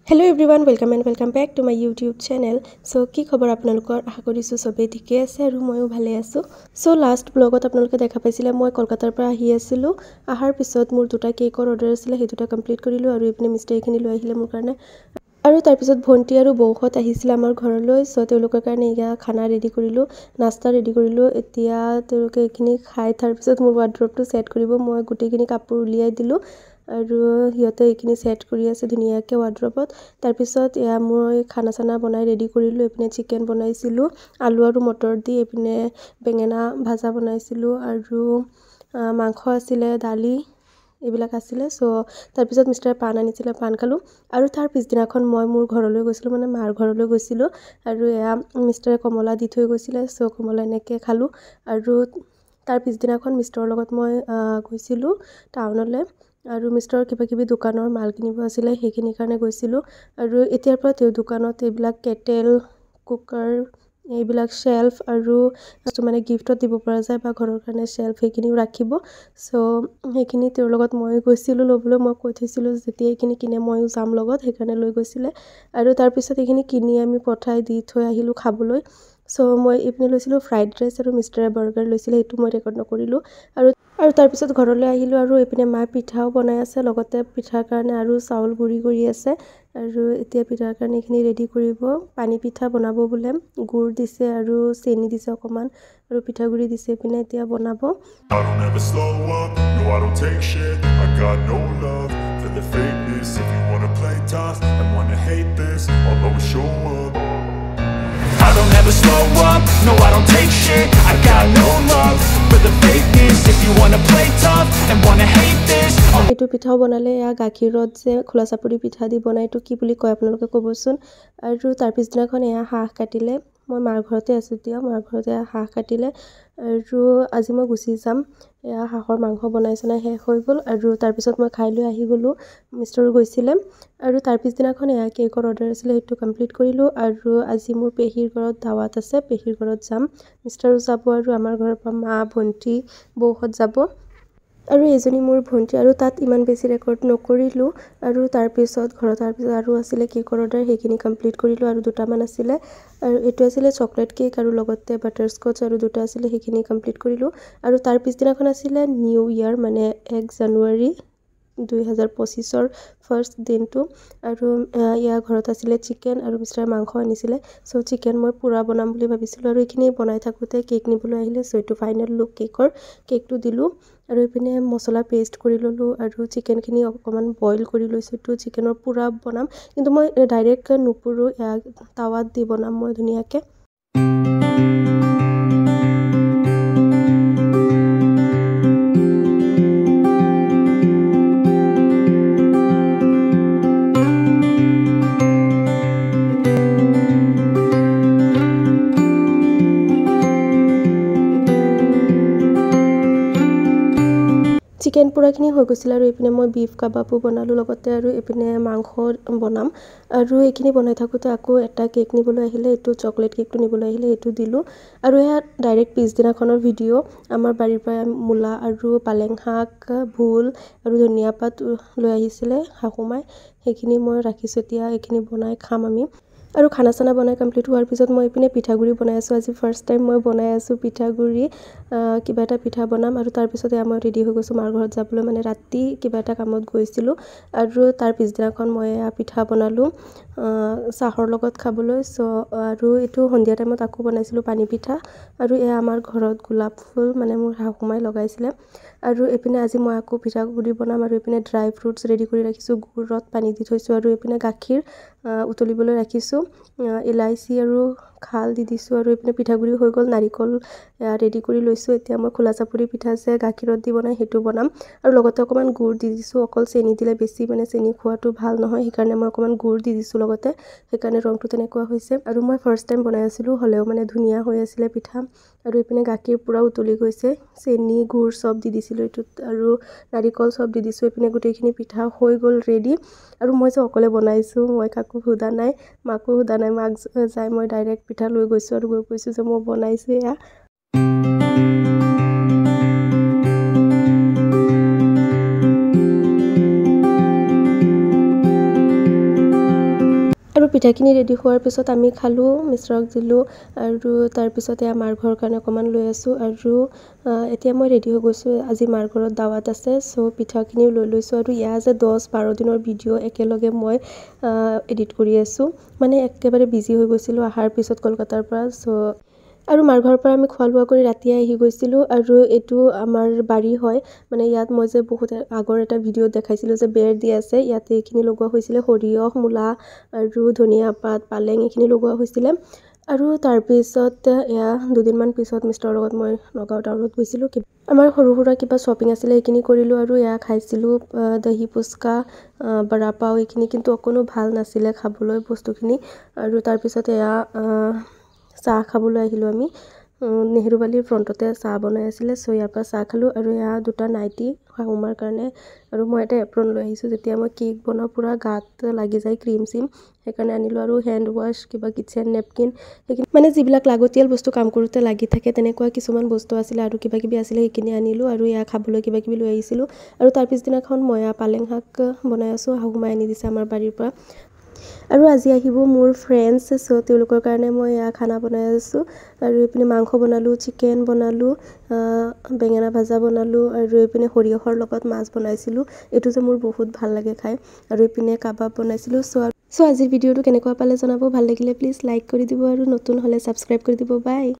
Hello everyone, welcome and welcome back to my YouTube channel. So কি খবৰ আপোনালোকৰ আশা কৰিছো সবে ঠিকে আছে আৰু ময়ো ভালে আছো। So last vlogত আপোনালোকে দেখা পাইছিলে মই কলকাতাৰ পৰা আহি আছিলো। আহাৰ পিছত মোৰ দুটা কেকৰ অৰ্ডাৰ আছিল, সেই দুটা কমপ্লিট কৰিলো আৰু ইপিনে মিষ্টাৰখিনি লৈ আহিলে মোৰ কাৰণে। আৰু তাৰ পিছত ভন্টি আৰু বৌহত আহিছিল আমাৰ ঘৰলৈ। সো তেওঁলোকৰ কাৰণে ইয়া খানা ৰেডি কৰিলো, নাস্তা ৰেডি কৰিলো। এতিয়া তেওঁলোকে এইখিনি খাই তাৰ পিছত মোৰ ৱাৰ্ড্ৰবটো সেট কৰিব। মই গুটেইখিনি কাপোৰ উলিয়াই দিলো আৰু হিয়তে এইখিনি সেট কৰি আছে ধুনিয়াকে ৱাৰ্ড্ৰবত। তাৰ পিছত এয়া মই খানা চানা বনাই ৰেডি কৰিলো। এপিনে চিকেন বনাইছিলো আলু আৰু মটৰ দি, এপিনে বেঙেনা ভাজা বনাইছিলো আৰু মাংস আছিলে, দালি এইবিলাক আছিলে। সো তাৰ পিছত মিষ্টাৰ পান আনিছিলে, পান খালো আৰু তাৰ পিছদিনাখন মই মোৰ ঘৰলৈ গৈছিলো, মানে মাৰ ঘৰলৈ গৈছিলো আৰু এয়া মিষ্টাৰে কমলা দি থৈ গৈছিলে। সো কমলা এনেকে খালো আৰু তাৰ পিছদিনাখন মিষ্টাৰৰ লগত মই গৈছিলো টাউনলৈ আৰু মিষ্টাৰৰ কিবা কিবি দোকানৰ মাল কিনিব আছিলে, সেইখিনি কাৰণে গৈছিলো। আৰু এতিয়াৰ পৰা তেওঁ দোকানত এইবিলাক কেটেল, কুকাৰ, এইবিলাক শেলফ আৰু মানে গিফ্টত দিব পৰা যায় বা ঘৰৰ কাৰণে শেলফ সেইখিনিও ৰাখিব। সো সেইখিনি তেওঁৰ লগত মই গৈছিলো ল'বলৈ। মই কৈ থৈছিলো যেতিয়া এইখিনি কিনে ময়ো যাম লগত, সেইকাৰণে লৈ গৈছিলে আৰু তাৰ পিছত এইখিনি কিনি আমি পঠাই দি থৈ আহিলো খাবলৈ। সো মই এইপিনে লৈছিলো ফ্ৰাইড ৰাইচ আৰু মিষ্টাৰে বাৰ্গাৰ লৈছিলে, এইটো মই ৰেকৰ্ড নকৰিলো। আৰু তাৰ পিছত ঘৰলৈ আহিলো আৰু এইপিনে মা পিঠাও বনাই আছে, লগতে পিঠাৰ কাৰণে আৰু চাউল গুৰি কৰি আছে আৰু এতিয়া পিঠাৰ কাৰণে এইখিনি ৰেডি কৰিব। পানী পিঠা বনাব বোলে, গুড় দিছে আৰু চেনি দিছে অকমান আৰু পিঠাগুৰি দিছে, এইপিনে এতিয়া বনাব। I don't ever slow up, no I don't take shit. I got no love for the fakeness. If you wanna play tough and wanna hate this, এইটো পিঠাও বনালে এয়া গাখীৰত যে খোলা চাপৰি পিঠা দি বনাইটো কি বুলি কয় আপোনালোকে ক'বচোন। আৰু তাৰ পিছদিনাখন এয়া হাঁহ কাটিলে, মই মাৰ ঘৰতে আছো এতিয়া, মাৰ ঘৰতে হাঁহ কাটিলে আৰু আজি মই গুচি যাম। এয়া হাঁহৰ মাংস বনাইছে নাই শেষ হৈ গ'ল আৰু তাৰ পিছত মই খাই লৈ আহি গ'লো, মিষ্টাৰো গৈছিলে। আৰু তাৰ পিছদিনাখন এয়া কেকৰ অৰ্ডাৰ আছিলে, সেইটো কমপ্লিট কৰিলো আৰু আজি মোৰ পেহীৰ ঘৰত দাৱাত আছে, পেহীৰ ঘৰত যাম, মিষ্টাৰো যাব আৰু আমাৰ ঘৰৰ পৰা মা, ভন্টি, বৌহত যাব আৰু এজনী মোৰ ভন্টি। আৰু তাত ইমান বেছি ৰেকৰ্ড নকৰিলো আৰু তাৰ পিছত আৰু আছিলে কেকৰ অৰ্ডাৰ, সেইখিনি কমপ্লিট কৰিলো আৰু দুটামান আছিলে আৰু এইটো আছিলে চকলেট কেক আৰু লগতে বাটাৰস্কচ আৰু দুটা আছিলে, সেইখিনি কমপ্লিট কৰিলো। আৰু তাৰ পিছদিনাখন আছিলে নিউ ইয়াৰ, মানে 1 জানুৱাৰী 2025ৰ ফাৰ্ষ্ট দিনটো আৰু ইয়াৰ ঘৰত আছিলে চিকেন আৰু মিষ্টাৰ মাংস আনিছিলে। সো চিকেন মই পুৰা বনাম বুলি ভাবিছিলো আৰু এইখিনি বনাই থাকোঁতে কেক নিবলৈ আহিলে। সো এইটো ফাইনেল লুক কেকটো দিলো আৰু এইপিনে মছলা পেষ্ট কৰি ল'লো আৰু চিকেনখিনি অকণমান বইল কৰি লৈছোঁ। এইটো চিকেনৰ পুৰা বনাম, কিন্তু মই ডাইৰেক্ট নুপুৰো, টাৱাত দি বনাম মই ধুনীয়াকৈ। চিকেন পুৰাখিনি হৈ গৈছিল আৰু এইপিনে মই বিফ কাবাবো বনালোঁ লগতে আৰু এইপিনে মাংস বনাম আৰু এইখিনি বনাই থাকোঁতে আকৌ এটা কেক নিবলৈ আহিলে, এইটো চকলেট কেকটো নিবলৈ আহিলে, এইটো দিলোঁ। আৰু এয়া ডাইৰেক্ট পিছদিনাখনৰ ভিডিঅ', আমাৰ বাৰীৰ পৰা মূলা আৰু পালেং শাক, ভোল আৰু ধনিয়া পাত লৈ আহিছিলে শাহুমাই, সেইখিনি মই ৰাখিছোঁ। এতিয়া এইখিনি বনাই খাম আমি। আৰু খানা চানা বনাই কমপ্লিট হোৱাৰ পিছত মই এইপিনে পিঠাগুড়ি বনাই আছোঁ। আজি ফাৰ্ষ্ট টাইম মই বনাই আছোঁ পিঠাগুড়ি, কিবা এটা পিঠা বনাম আৰু তাৰপিছত এয়া মই ৰেডি হৈ গৈছোঁ মাৰ ঘৰত যাবলৈ, মানে ৰাতি কিবা এটা কামত গৈছিলোঁ আৰু তাৰ পিছদিনাখন মই এয়া পিঠা বনালোঁ চাহৰ লগত খাবলৈ। সো আৰু এইটো সন্ধিয়া টাইমত আকৌ বনাইছিলোঁ পানী পিঠা আৰু এয়া আমাৰ ঘৰত গোলাপ ফুল, মানে মোৰ শাহুমাই লগাইছিলে। আৰু এইপিনে আজি মই আকৌ পিঠাগুড়ি বনাম আৰু এইপিনে ড্ৰাই ফ্ৰুটছ ৰেডি কৰি ৰাখিছোঁ, গুড়ত পানী দি থৈছোঁ আৰু এইপিনে গাখীৰ উতলিবলৈ ৰাখিছোঁ, ইলাইচি আৰু খাল দি দিছোঁ আৰু এইপিনে পিঠাগুড়ি হৈ গ'ল, নাৰিকল ৰেডি কৰি লৈছোঁ। এতিয়া মই খোলা চাপৰি পিঠা যে গাখীৰত দি বনাই সেইটো বনাম আৰু লগতে অকণমান গুড় দি দিছোঁ। অকল চেনি দিলে বেছি মানে চেনি খোৱাটো ভাল নহয়, সেইকাৰণে মই অকণমান গুড় দি দিছোঁ লগতে, সেইকাৰণে ৰংটো তেনেকুৱা হৈছে। আৰু মই ফাৰ্ষ্ট টাইম বনাই আছিলোঁ, হ'লেও মানে ধুনীয়া হৈ আছিলে পিঠা। আৰু এইপিনে গাখীৰ পূৰা উতলি গৈছে, চেনি গুড় চব দি দিছিলোঁ এইটোত আৰু নাৰিকল চব দি দিছোঁ। এইপিনে গোটেইখিনি পিঠা হৈ গ'ল ৰেডি। আৰু মই যে অকলে বনাইছোঁ, মই কাকো সোধা নাই, মাকো সোধা নাই, মাক যাই মই ডাইৰেক্ট পিঠা লৈ গৈছোঁ আৰু গৈ কৈছোঁ যে মই বনাইছোঁ এয়া। আৰু পিঠাখিনি ৰেডি হোৱাৰ পিছত আমি খালোঁ, মিষ্টৰক দিলোঁ আৰু তাৰপিছতে আমাৰ ঘৰৰ কাৰণে অকণমান লৈ আছোঁ আৰু এতিয়া মই ৰেডি হৈ গৈছোঁ। আজি মাৰ ঘৰত দাৱাত আছে, চ' পিঠাখিনিও লৈ লৈছোঁ আৰু ইয়াৰ যে 10-12 দিনৰ ভিডিঅ' একেলগে মই এডিট কৰি আছোঁ, মানে একেবাৰে বিজি হৈ গৈছিলোঁ অহাৰ পিছত কলকাতাৰ পৰা। চ' আৰু মাৰ ঘৰৰ পৰা আমি খোৱা লোৱা কৰি ৰাতিয়ে আহি গৈছিলোঁ আৰু এইটো আমাৰ বাৰী হয়, মানে ইয়াত মই যে বহুত আগৰ এটা ভিডিঅ'ত দেখাইছিলোঁ যে বেৰ দি আছে, ইয়াতে এইখিনি লগোৱা হৈছিলে, সৰিয়হ, মূলা আৰু ধনিয়া পাত, পালেং এইখিনি লগোৱা হৈছিলে। আৰু তাৰপিছত এয়া 2 দিনমান পিছত মিষ্টাৰৰ লগত মই নগাঁও টাউনত গৈছিলোঁ, আমাৰ সৰু সুৰা কিবা শ্বপিং আছিলে সেইখিনি কৰিলোঁ আৰু এয়া খাইছিলোঁ দহি ফুচকা, বৰা পাও এইখিনি, কিন্তু অকণো ভাল নাছিলে খাবলৈ বস্তুখিনি। আৰু তাৰপিছত এয়া চাহ খাবলৈ আহিলোঁ আমি, নেহেৰুবালিৰ ফ্ৰণ্টতে চাহ বনাই আছিলে, চ' ইয়াৰ পৰা চাহ খালোঁ আৰু এয়া 2টা নাইটি শাহুমাৰ কাৰণে আৰু মই এটা এপ্ৰন লৈ আহিছোঁ, যেতিয়া মই কেক বনাওঁ পূৰা গাত লাগি যায় ক্ৰীম চিম, সেইকাৰণে আনিলোঁ। আৰু হেণ্ড ৱাছ, কিবা কিচেন নেপকিন, সেইখিনি মানে যিবিলাক লাগতিয়াল বস্তু কাম কৰোঁতে লাগি থাকে তেনেকুৱা কিছুমান বস্তু আছিলে আৰু কিবা কিবি আছিলে, সেইখিনি আনিলোঁ আৰু এয়া খাবলৈ কিবা কিবি লৈ আহিছিলোঁ। আৰু তাৰ পিছদিনাখন মই পালেং শাক বনাই আছোঁ, শাহুমাই আনি দিছে আমাৰ বাৰীৰ পৰা। আৰু আজি আহিব মোৰ ফ্ৰেণ্ডছ, চ' তেওঁলোকৰ কাৰণে মই এয়া খানা বনাই আছোঁ আৰু এইপিনে মাংস বনালোঁ, চিকেন বনালোঁ, বেঙেনা ভাজা বনালোঁ আৰু এইপিনে সৰিয়হৰ লগত মাছ বনাইছিলোঁ, এইটো যে মোৰ বহুত ভাল লাগে খাই। আৰু এইপিনে কাবাব বনাইছিলোঁ। চ' আজিৰ ভিডিঅ'টো কেনেকুৱা পালে জনাব, ভাল লাগিলে প্লিজ লাইক কৰি দিব আৰু নতুন হ'লে ছাবস্ক্ৰাইব কৰি দিব। বাই।